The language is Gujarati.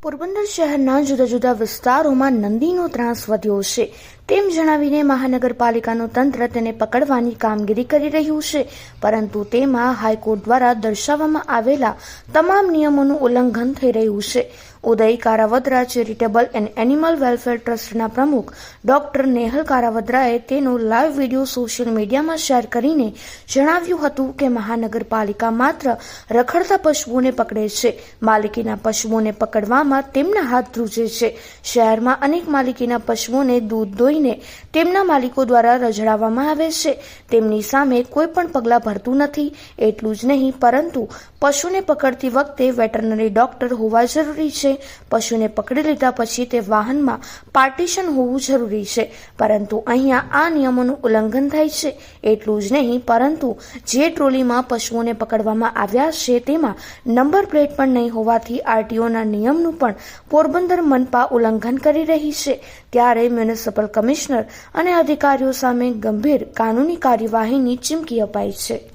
પોરબંદર શહેરના જુદા જુદા વિસ્તારોમાં નંદીનો ત્રાસ વધ્યો છે તેમ જણાવીને મહાનગરપાલિકાનું તંત્ર તેને પકડવાની કામગીરી કરી રહ્યું છે, પરંતુ તેમાં હાઈકોર્ટ દ્વારા દર્શાવવામાં આવેલા તમામ નિયમોનું ઉલ્લંઘન થઈ રહ્યું છે. Uday Karavadra charitable and animal welfare ટ્રસ્ટના પ્રમુખ ડોક્ટર નેહલ કારાવદ્રાએ તેનો લાઈવ વિડીયો સોશિયલ મીડિયામાં શેર કરીને જણાવ્યું હતું કે મહાનગરપાલિકા માત્ર રખડતા પશુઓને પકડે છે, માલિકીના પશુઓને પકડવામાં તેમના હાથ ધ્રુજે છે. શહેરમાં અનેક માલિકીના પશુઓને દૂધ દોઈને તેમના માલિકો દ્વારા રજડાવવામાં આવે છે, તેમની સામે કોઈ પણ પગલાં ભરતું નથી. એટલું જ નહીં, પરંતુ પશુને પકડતી વખતે વેટરનરી ડોક્ટર હોવા જરૂરી છે. પશુને પકડી લીધા પછી તે વાહનમાં પાર્ટીશન હોવું જરૂરી છે, પરંતુ અહીંયા આ નિયમોનું ઉલ્લંઘન થાય છે. એટલું જ નહીં, પરંતુ જે ટ્રોલીમાં પશુઓને પકડવામાં આવ્યા છે તેમાં નંબર પ્લેટ પણ નહીં હોવાથી આરટીઓના નિયમનું પણ પોરબંદર મનપા ઉલ્લંઘન કરી રહી છે. ત્યારે મ્યુનિસિપલ કમિશનર અને અધિકારીઓ સામે ગંભીર કાનૂની કાર્યવાહીની ચીમકી અપાઈ છે.